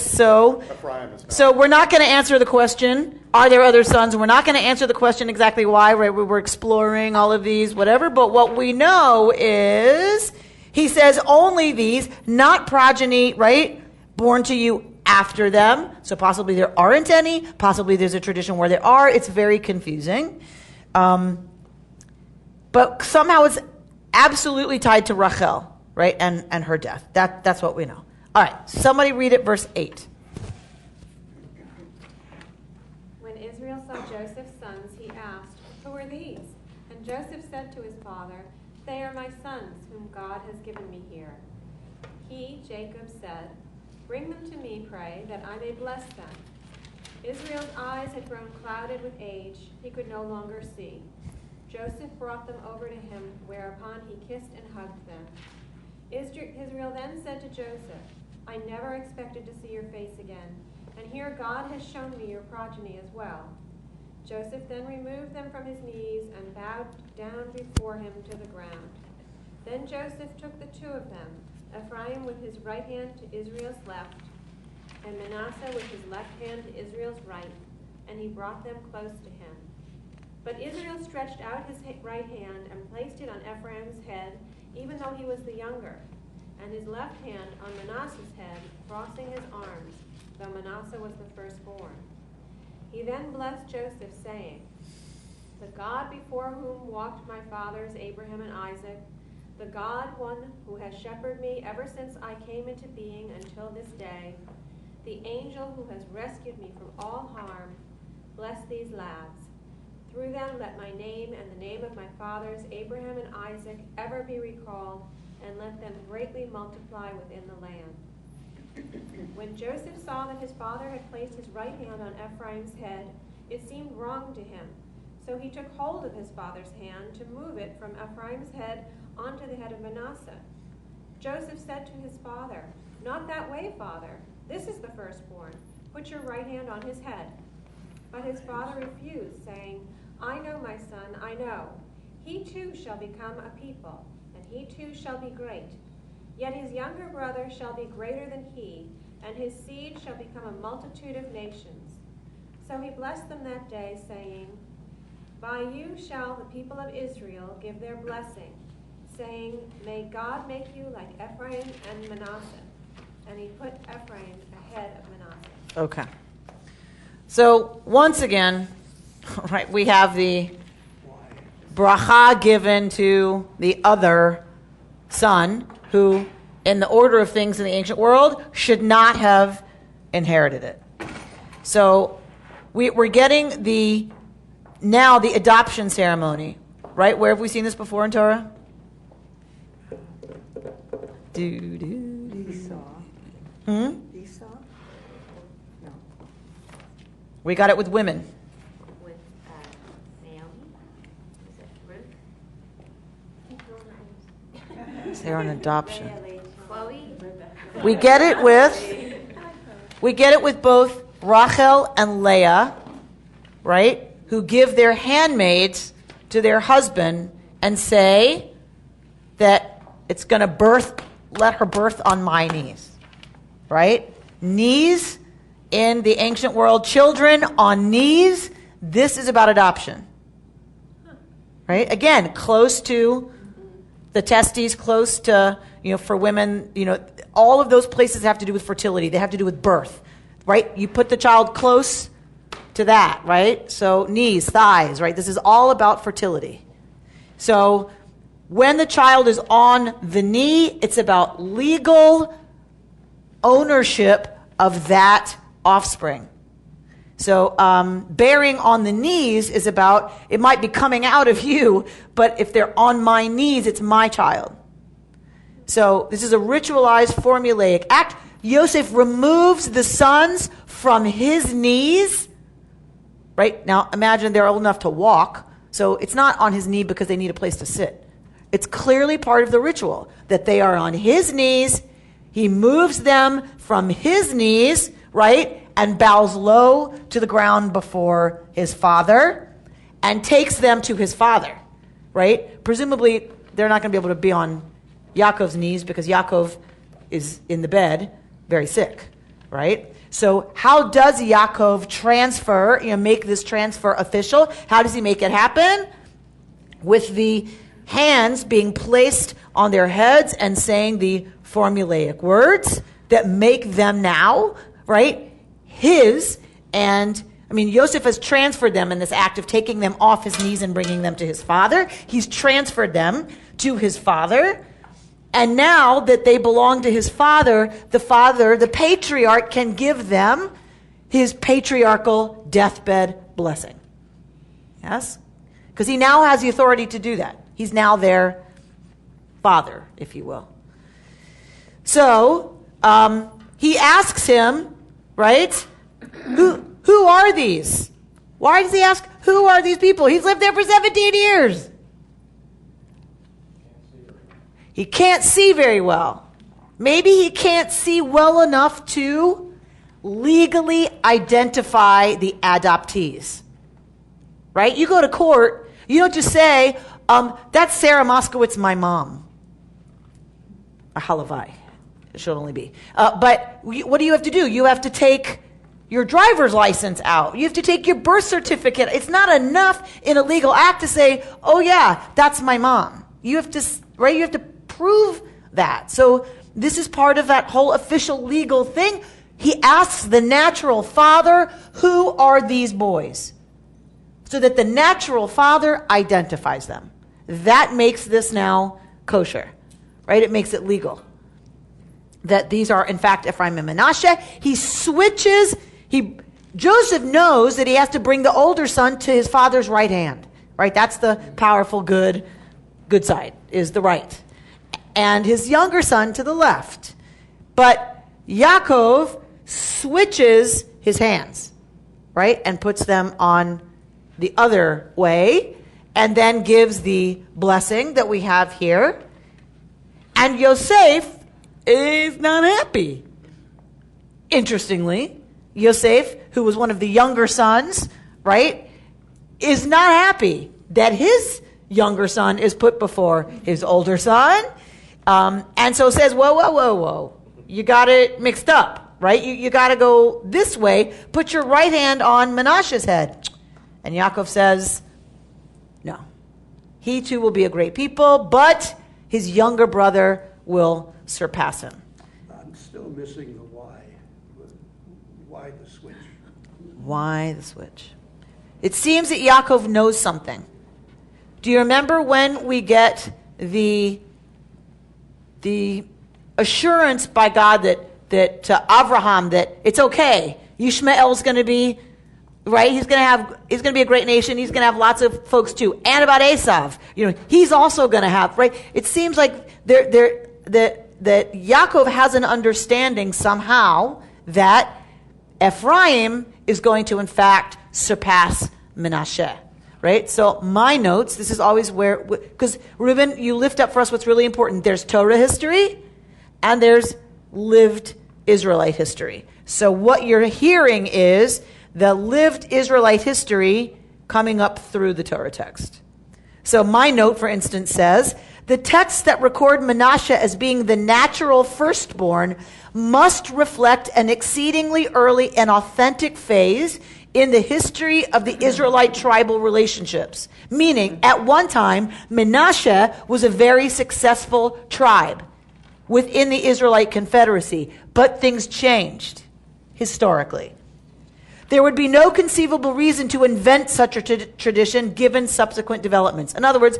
So Ephraim is not. So we're not going to answer the question, are there other sons? We're not going to answer the question exactly why, right? We were exploring all of these, whatever. But what we know is, he says only these, not progeny, right? Born to you after them. So possibly there aren't any. Possibly there's a tradition where there are. It's very confusing. But somehow it's absolutely tied to Rachel, right? And her death. That's what we know. All right, somebody read it, verse 8. When Israel saw Joseph's sons, he asked, "Who are these?" And Joseph said to his father, "They are my sons, whom God has given me here." He, Jacob, said, "Bring them to me, pray, that I may bless them." Israel's eyes had grown clouded with age. He could no longer see. Joseph brought them over to him, whereupon he kissed and hugged them. Israel then said to Joseph, "I never expected to see your face again, and here God has shown me your progeny as well." Joseph then removed them from his knees and bowed down before him to the ground. Then Joseph took the 2 of them, Ephraim with his right hand to Israel's left, and Manasseh with his left hand to Israel's right, and he brought them close to him. But Israel stretched out his right hand and placed it on Ephraim's head, even though he was the younger, and his left hand on Manasseh's head, crossing his arms, though Manasseh was the firstborn. He then blessed Joseph, saying, "The God before whom walked my fathers Abraham and Isaac, the God, one who has shepherded me ever since I came into being until this day, the angel who has rescued me from all harm, bless these lads. Through them let my name and the name of my fathers Abraham and Isaac ever be recalled, and let them greatly multiply within the land." When Joseph saw that his father had placed his right hand on Ephraim's head, it seemed wrong to him. So he took hold of his father's hand to move it from Ephraim's head onto the head of Manasseh. Joseph said to his father, "Not that way, father. This is the firstborn. Put your right hand on his head." But his father refused, saying, "I know, my son, I know. He too shall become a people, and he too shall be great. Yet his younger brother shall be greater than he, and his seed shall become a multitude of nations." So he blessed them that day, saying, "By you shall the people of Israel give their blessing, saying, May God make you like Ephraim and Manasseh." And he put Ephraim ahead of Manasseh. Okay. So once again, right, we have the bracha given to the other son who, in the order of things in the ancient world, should not have inherited it. So we're getting the adoption ceremony, right? Where have we seen this before in Torah? Esau? No. We got it with women. With Naomi? Is it Ruth? They're on adoption. Chloe? We get it with both Rachel and Leah, right? Who give their handmaids to their husband and say that it's going to let her birth on my knees, right? Knees in the ancient world, children on knees. This is about adoption, right? Again, close to the testes, close to, for women, all of those places have to do with fertility. They have to do with birth, right? You put the child close to that, right? So knees, thighs, right? This is all about fertility. So when the child is on the knee, it's about legal ownership of that offspring. So bearing on the knees is about, it might be coming out of you, but if they're on my knees, it's my child. So this is a ritualized, formulaic act. Yosef removes the sons from his knees. Right? Now, imagine they're old enough to walk, so it's not on his knee because they need a place to sit. It's clearly part of the ritual that they are on his knees. He moves them from his knees, right, and bows low to the ground before his father and takes them to his father, right? Presumably, they're not going to be able to be on Yaakov's knees because Yaakov is in the bed, very sick, right? So how does Yaakov transfer, make this transfer official? How does he make it happen? With the hands being placed on their heads and saying the formulaic words that make them now, right, his. And, Yosef has transferred them in this act of taking them off his knees and bringing them to his father. He's transferred them to his father. And now that they belong to his father, the patriarch, can give them his patriarchal deathbed blessing. Yes? Because he now has the authority to do that. He's now their father, if you will. So, he asks him, right, who are these? Why does he ask, who are these people? He's lived there for 17 years. He can't see very well. Maybe he can't see well enough to legally identify the adoptees. Right? You go to court, you don't just say, that's Sarah Moskowitz, my mom. Or Halavai. It should only be. But what do you have to do? You have to take your driver's license out. You have to take your birth certificate. It's not enough in a legal act to say, oh yeah, that's my mom. You have to, right? You have to prove that. So this is part of that whole official legal thing. He asks the natural father, who are these boys? So that the natural father identifies them. That makes this now kosher, right? It makes it legal. That these are, in fact, Ephraim and Manasseh. He switches. Joseph knows that he has to bring the older son to his father's right hand, right? That's the powerful, good side, is the right. And his younger son to the left. But Yaakov switches his hands, right? And puts them on the other way, and then gives the blessing that we have here. And Yosef is not happy. Interestingly, Yosef, who was one of the younger sons, right, is not happy that his younger son is put before his older son. And so says, whoa. You got it mixed up, right? You got to go this way. Put your right hand on Manasseh's head. And Yaakov says, no. He too will be a great people, but his younger brother will surpass him. I'm still missing the why. Why the switch? Why the switch? It seems that Yaakov knows something. Do you remember when we get the assurance by God that to Abraham that it's okay. Yishmael's going to be, right? He's going to be a great nation. He's going to have lots of folks too. And about Esav, he's also going to have, right? It seems like that Yaakov has an understanding somehow that Ephraim is going to, in fact, surpass Menashe. Right? So my notes, this is always where, because Reuben, you lift up for us what's really important. There's Torah history and there's lived Israelite history. So what you're hearing is the lived Israelite history coming up through the Torah text. So my note, for instance, says, the texts that record Menashe as being the natural firstborn must reflect an exceedingly early and authentic phase in the history of the Israelite tribal relationships. Meaning, at one time, Menashe was a very successful tribe within the Israelite confederacy, but things changed historically. There would be no conceivable reason to invent such a tradition given subsequent developments. In other words,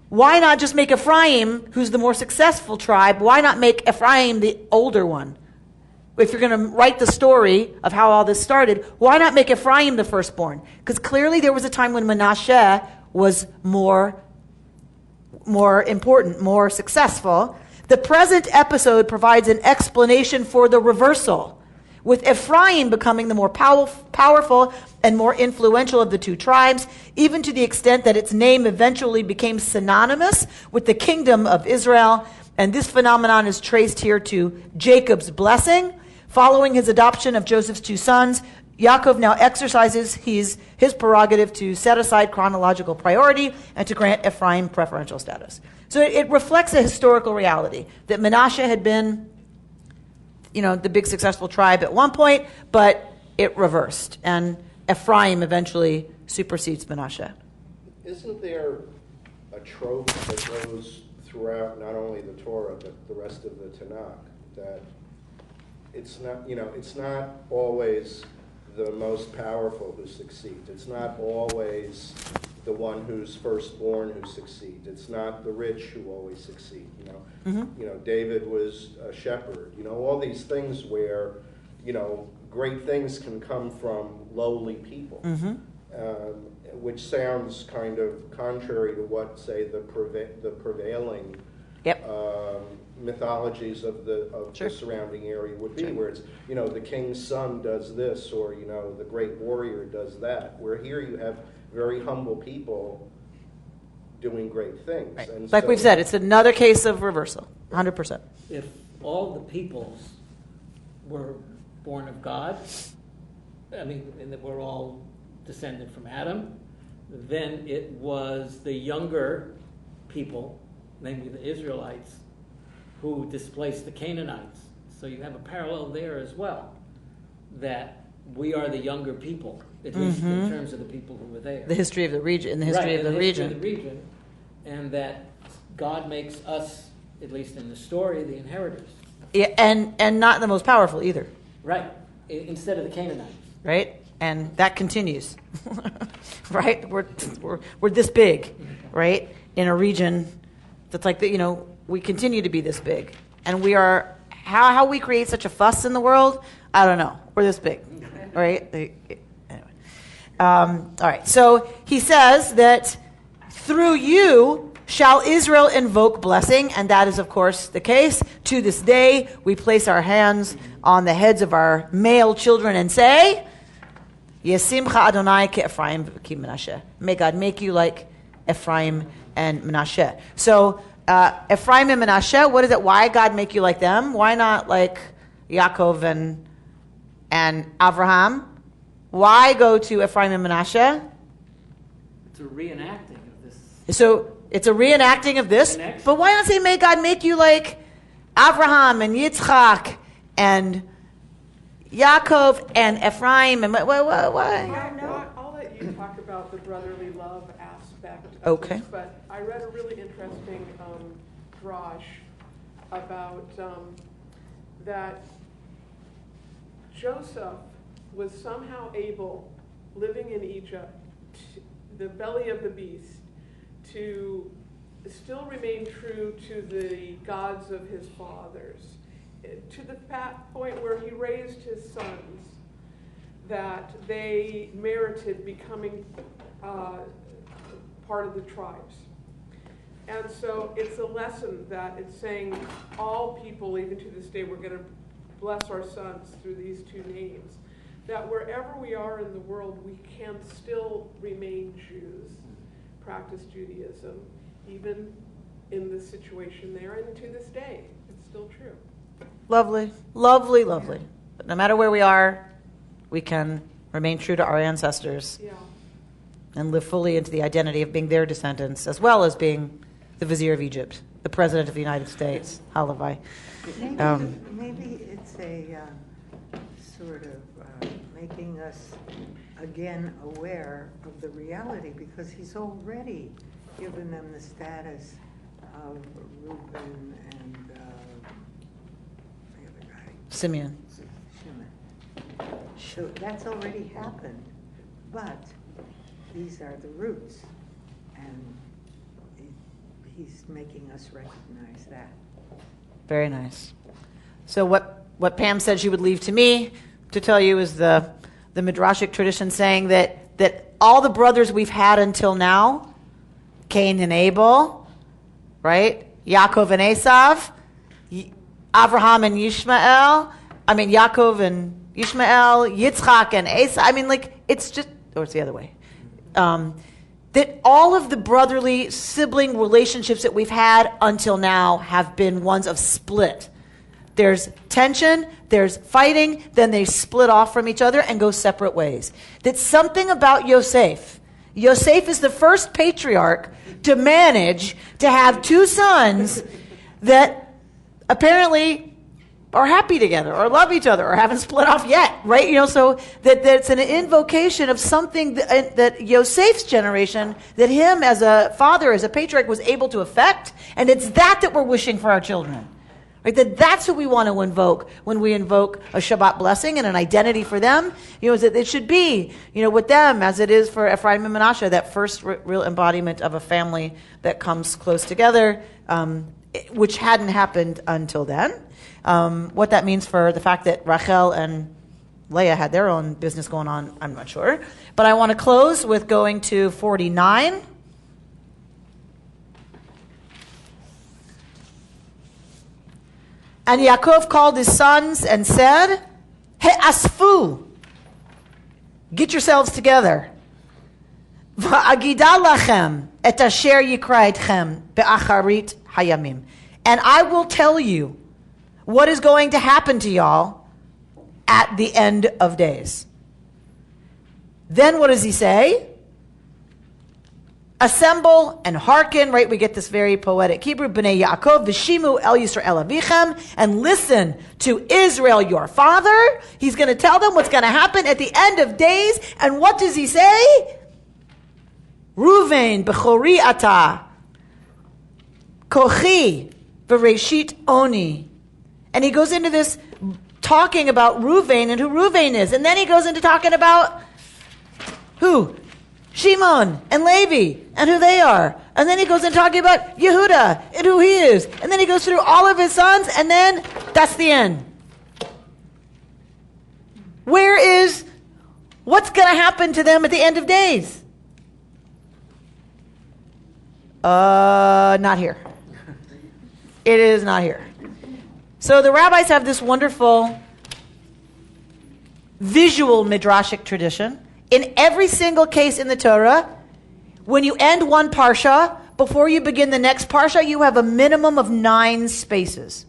why not just make Ephraim, who's the more successful tribe, why not make Ephraim the older one? If you're going to write the story of how all this started, why not make Ephraim the firstborn? Because clearly there was a time when Menashe was more important, more successful. The present episode provides an explanation for the reversal, with Ephraim becoming the more powerful and more influential of the two tribes, even to the extent that its name eventually became synonymous with the kingdom of Israel. And this phenomenon is traced here to Jacob's blessing. Following his adoption of Joseph's two sons, Yaakov now exercises his prerogative to set aside chronological priority and to grant Ephraim preferential status. So it reflects a historical reality that Menashe had been, the big successful tribe at one point, but it reversed, and Ephraim eventually supersedes Menashe. Isn't there a trope that goes throughout not only the Torah but the rest of the Tanakh that it's not always the most powerful who succeeds. It's not always the one who's firstborn who succeeds. It's not the rich who always succeed. David was a shepherd. All these things where great things can come from lowly people, which sounds kind of contrary to what, say, the prevailing mythologies of the surrounding area would be, where it's the king's son does this, or the great warrior does that. Where here you have very humble people doing great things. Right. And like we've said, it's another case of reversal, 100%. If all the peoples were born of God, and that we're all descended from Adam, then it was the younger people, namely the Israelites, who displaced the Canaanites. So you have a parallel there as well, that we are the younger people, at least in terms of the people who were there. The history of the region, in the history of the region. And that God makes us, at least in the story, the inheritors. Yeah, and not the most powerful either. Right, instead of the Canaanites. Right, and that continues. Right, we're this big, right, in a region that's like we continue to be this big, and we are how we create such a fuss in the world. I don't know. We're this big, right? Anyway, all right. So he says that through you shall Israel invoke blessing, and that is, of course, the case. To this day, we place our hands on the heads of our male children and say, Yesimcha Adonai ke Ephraim ki Menashe. May God make you like Ephraim and Menashe. So Ephraim and Menashe, what is it? Why God make you like them? Why not like Yaakov and Abraham? Why go to Ephraim and Menashe? It's a reenacting of this. So it's a reenacting of this, but why not say, may God make you like Abraham and Yitzchak and Yaakov and Ephraim and why? I'll let you talk about the brotherly love aspect of Okay. this, but I read a really interesting drash about that Joseph was somehow able, living in Egypt, the belly of the beast, to still remain true to the gods of his fathers, to the point where he raised his sons, that they merited becoming part of the tribes. And so it's a lesson that it's saying all people, even to this day, we're going to bless our sons through these two names. That wherever we are in the world, we can still remain Jews, practice Judaism, even in this situation there, and to this day, it's still true. Lovely, lovely, lovely. But no matter where we are, we can remain true to our ancestors and live fully into the identity of being their descendants, as well as being the Vizier of Egypt, the President of the United States. Halavai. Maybe it's a sort of making us again aware of the reality, because he's already given them the status of Reuben and the other guy, Simeon. So that's already happened, but these are the roots, and he's making us recognize that. Very nice. So what Pam said she would leave to me to tell you is the Midrashic tradition saying that all the brothers we've had until now, Cain and Abel, right? Yaakov and Esav, Avraham and Yaakov and Ishmael, Yitzchak and Esav. It's just, or it's the other way. That all of the brotherly sibling relationships that we've had until now have been ones of split. There's tension, there's fighting, then they split off from each other and go separate ways. That's something about Yosef. Yosef is the first patriarch to manage to have two sons that apparently are happy together or love each other or haven't split off yet, right? So that's an invocation of something that Yosef's generation, that him as a father, as a patriarch, was able to affect, and it's that we're wishing for our children. Right? That's who we want to invoke when we invoke a Shabbat blessing and an identity for them. Is that it should be, with them as it is for Ephraim and Manasseh, that first real embodiment of a family that comes close together, which hadn't happened until then. What that means for the fact that Rachel and Leah had their own business going on, I'm not sure. But I want to close with going to 49. And Yaakov called his sons and said, He'asfu, get yourselves together. Va'agida lachem et asher yikra etchem be'acharit hayamim. And I will tell you what is going to happen to y'all at the end of days. Then what does he say? Assemble and hearken, right? We get this very poetic Hebrew, B'nai Yaakov, v'shimu el Yisrael avichem, and listen to Israel, your father. He's going to tell them what's going to happen at the end of days. And what does he say? Ruvain, b'chori ata, kochi, v'reshit oni. And he goes into this talking about Ruvain and who Ruvain is. And then he goes into talking about who? Shimon and Levi and who they are. And then he goes into talking about Yehuda and who he is. And then he goes through all of his sons, and then that's the end. What's going to happen to them at the end of days? Not here. It is not here. So the rabbis have this wonderful visual midrashic tradition. In every single case in the Torah, when you end one parsha, before you begin the next parsha, you have a minimum of 9 spaces.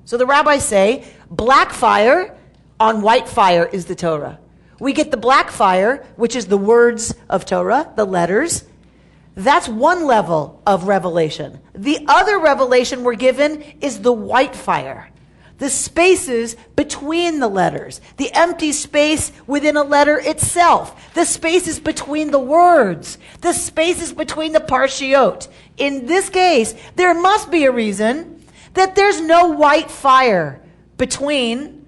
So the rabbis say, black fire on white fire is the Torah. We get the black fire, which is the words of Torah, the letters. That's one level of revelation. The other revelation we're given is the white fire. The spaces between the letters, the empty space within a letter itself, the spaces between the words, the spaces between the parshiot. In this case, there must be a reason that there's no white fire between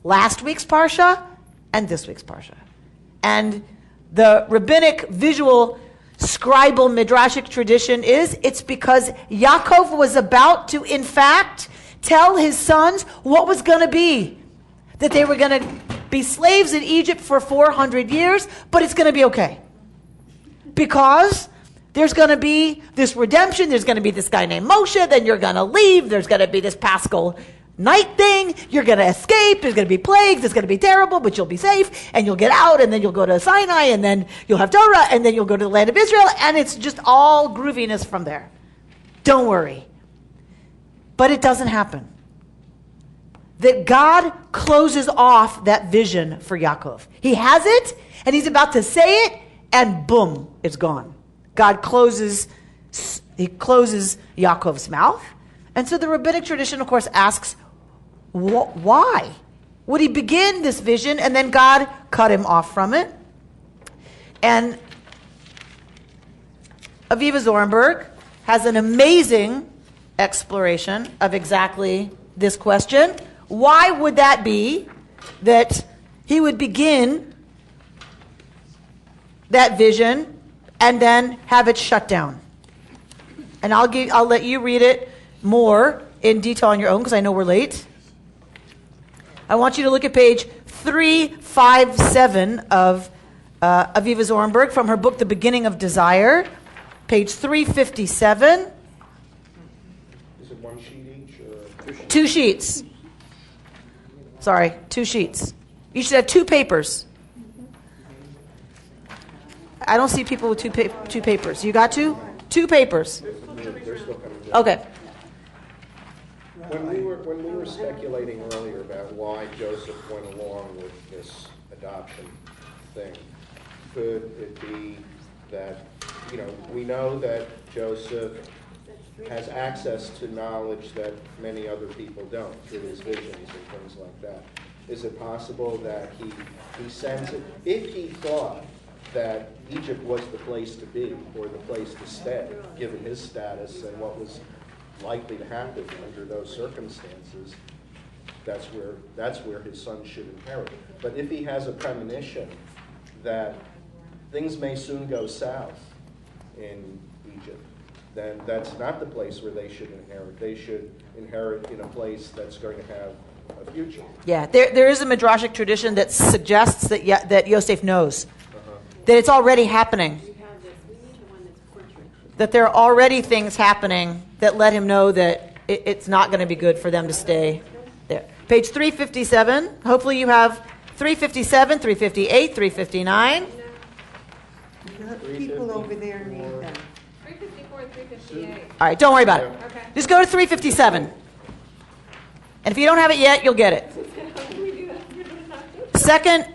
last week's parsha and this week's parsha. And the rabbinic visual scribal midrashic tradition is, it's because Yaakov was about to, in fact, tell his sons what was going to be. That they were going to be slaves in Egypt for 400 years, but it's going to be okay. Because There's going to be this redemption. There's going to be this guy named Moshe. Then you're going to leave. There's going to be this Paschal night thing. You're going to escape. There's going to be plagues. It's going to be terrible, but you'll be safe. And you'll get out. And then you'll go to Sinai. And then you'll have Torah. And then you'll go to the land of Israel. And it's just all grooviness from there. Don't worry. But it doesn't happen. That God closes off that vision for Yaakov. He has it. And he's about to say it. And boom, it's gone. God closes Yaakov's mouth. And so the rabbinic tradition, of course, asks, why would he begin this vision and then God cut him off from it? And Aviva Zornberg has an amazing exploration of exactly this question. Why would that be that he would begin that vision and then have it shut down? And I'll let you read it more in detail on your own because I know we're late. I want you to look at page 357 of Aviva Zornberg from her book, The Beginning of Desire, page 357. Is it one sheet each or 2 sheets. Sorry, 2 sheets. You should have 2 papers. I don't see people with two papers. You got 2? 2 papers. They're still coming down. Okay. When we were speculating earlier about why Joseph went along with this adoption thing, could it be that, we know that Joseph has access to knowledge that many other people don't through his visions and things like that? Is it possible that he sends it, if he thought that Egypt was the place to be or the place to stay, given his status and what was likely to happen under those circumstances, that's where his son should inherit. But if he has a premonition that things may soon go south in Egypt, then that's not the place where they should inherit. They should inherit in a place that's going to have a future. Yeah, there is a midrashic tradition that suggests that Yosef knows that it's already happening. That there are already things happening that let him know that it's not going to be good for them to stay there. Page 357. Hopefully you have 357, 358, 359. The people over there need them. 354 and 358. All right, don't worry about it. Okay. Just go to 357. And if you don't have it yet, you'll get it. Second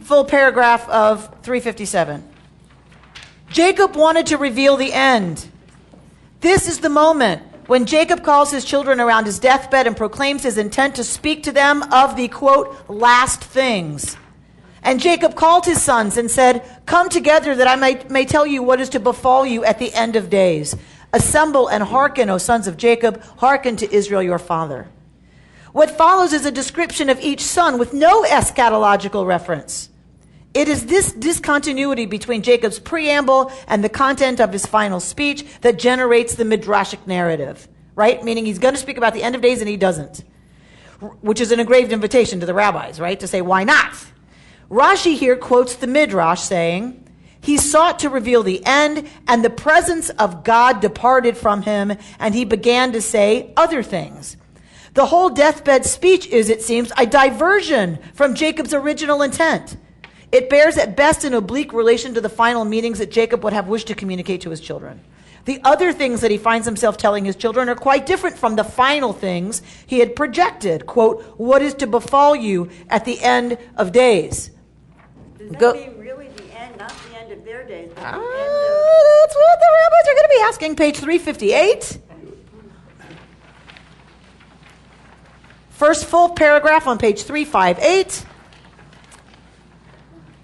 full paragraph of 357. Jacob wanted to reveal the end. This is the moment when Jacob calls his children around his deathbed and proclaims his intent to speak to them of the, quote, last things. And Jacob called his sons and said, "Come together that I may tell you what is to befall you at the end of days. Assemble and hearken, O sons of Jacob, hearken to Israel your father." What follows is a description of each son with no eschatological reference. It is this discontinuity between Jacob's preamble and the content of his final speech that generates the midrashic narrative, right? Meaning he's going to speak about the end of days and he doesn't, which is an engraved invitation to the rabbis, right? To say, why not? Rashi here quotes the midrash saying, "He sought to reveal the end, and the presence of God departed from him, and he began to say other things." The whole deathbed speech is, it seems, a diversion from Jacob's original intent. It bears at best an oblique relation to the final meanings that Jacob would have wished to communicate to his children. The other things that he finds himself telling his children are quite different from the final things he had projected. Quote, "What is to befall you at the end of days?" Does that mean really the end, not the end of their days, but the end of... That's what the rabbis are going to be asking. Page 358. First full paragraph on page 358.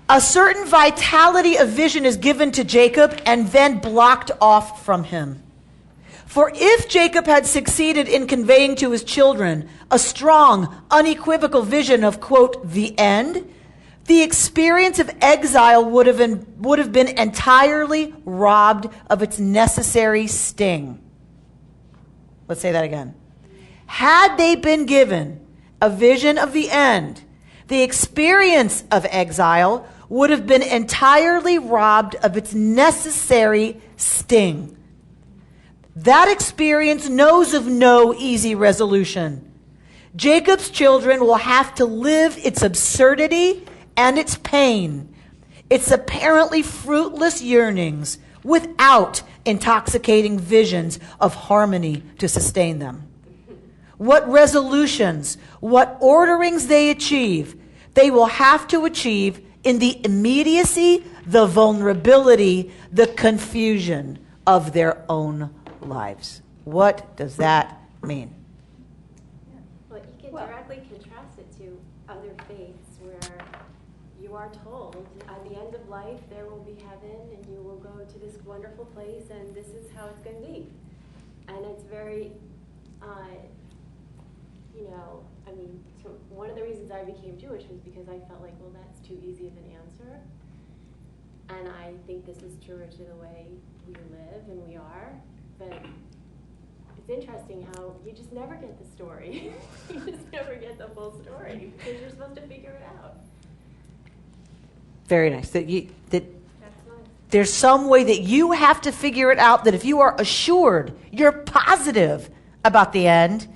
A certain vitality of vision is given to Jacob and then blocked off from him. For if Jacob had succeeded in conveying to his children a strong, unequivocal vision of, quote, the end, the experience of exile would have been entirely robbed of its necessary sting. Let's say that again. Had they been given a vision of the end, the experience of exile would have been entirely robbed of its necessary sting. That experience knows of no easy resolution. Jacob's children will have to live its absurdity and its pain, its apparently fruitless yearnings, without intoxicating visions of harmony to sustain them. What resolutions, what orderings they achieve, they will have to achieve in the immediacy, the vulnerability, the confusion of their own lives. What does that mean? Well, you can directly contrast it to other faiths where you are told at the end of life there will be heaven and you will go to this wonderful place and this is how it's going to be. And it's very, so one of the reasons I became Jewish was because I felt like, well, that's too easy of an answer. And I think this is truer to the way we live and we are. But it's interesting how you just never get the story. You just never get the full story because you're supposed to figure it out. Very nice. There's some way that you have to figure it out, that if you are assured, you're positive about the end,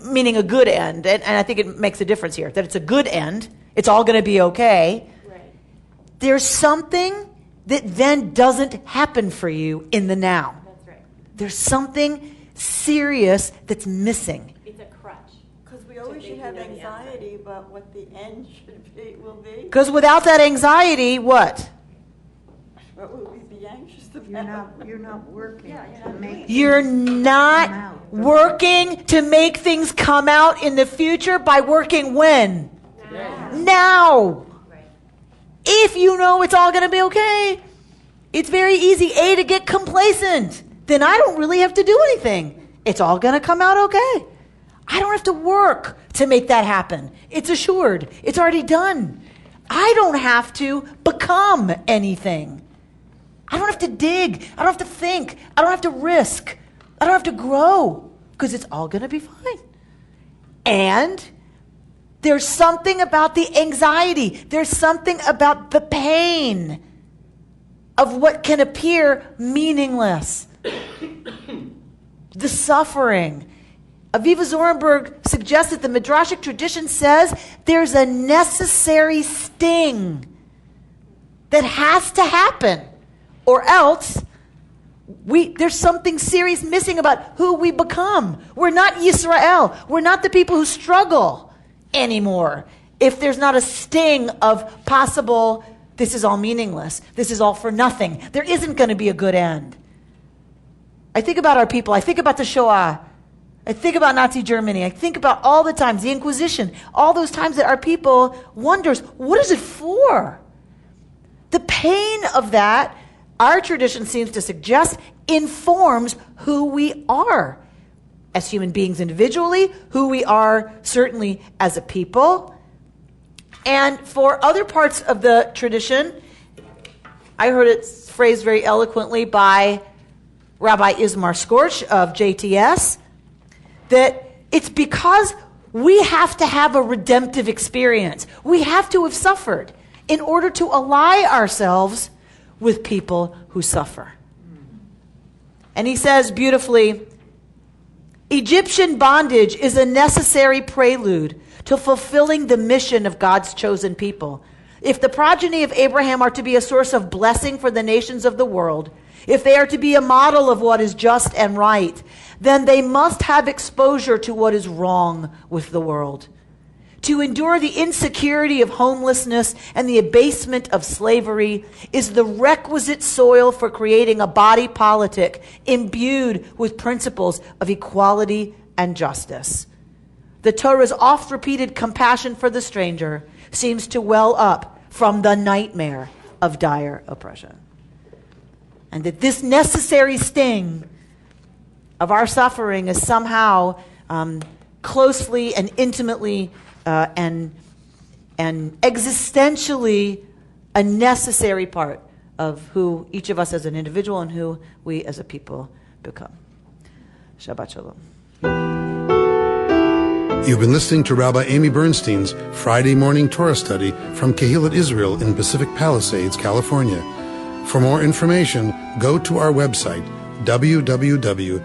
meaning a good end, and I think it makes a difference here, that it's a good end, it's all going to be okay. Right. There's something that then doesn't happen for you in the now. That's right. There's something serious that's missing. It's a crutch. Because we always should have anxiety about what the end will be. Because without that anxiety, what? What will we be anxious about? You're not working to make You're things not come out. working to make things come out in the future by working when? Now. Right. If you know it's all going to be okay, it's very easy, to get complacent. Then I don't really have to do anything. It's all going to come out okay. I don't have to work to make that happen. It's assured. It's already done. I don't have to become anything. I don't have to dig. I don't have to think. I don't have to risk. I don't have to grow because it's all going to be fine. And there's something about the anxiety. There's something about the pain of what can appear meaningless. The suffering. Aviva Zorenberg suggests that the Midrashic tradition says there's a necessary sting that has to happen, or else there's something serious missing about who we become. We're not Yisrael. We're not the people who struggle anymore if there's not a sting of possible, this is all meaningless, this is all for nothing. There isn't going to be a good end. I think about our people. I think about the Shoah. I think about Nazi Germany. I think about all the times, the Inquisition, all those times that our people wonders, what is it for? The pain of that, our tradition seems to suggest, informs who we are as human beings individually, who we are certainly as a people. And for other parts of the tradition, I heard it phrased very eloquently by Rabbi Ismar Scorch of JTS, that it's because we have to have a redemptive experience. We have to have suffered in order to ally ourselves with people who suffer. And he says beautifully, Egyptian bondage is a necessary prelude to fulfilling the mission of God's chosen people. If the progeny of Abraham are to be a source of blessing for the nations of the world, if they are to be a model of what is just and right, then they must have exposure to what is wrong with the world. To endure the insecurity of homelessness and the abasement of slavery is the requisite soil for creating a body politic imbued with principles of equality and justice. The Torah's oft-repeated compassion for the stranger seems to well up from the nightmare of dire oppression. And that this necessary sting of our suffering is somehow closely and intimately and existentially a necessary part of who each of us as an individual and who we as a people become. Shabbat Shalom. You've been listening to Rabbi Amy Bernstein's Friday Morning Torah Study from Kehillat Israel in Pacific Palisades, California. For more information, go to our website, www.ourki.org.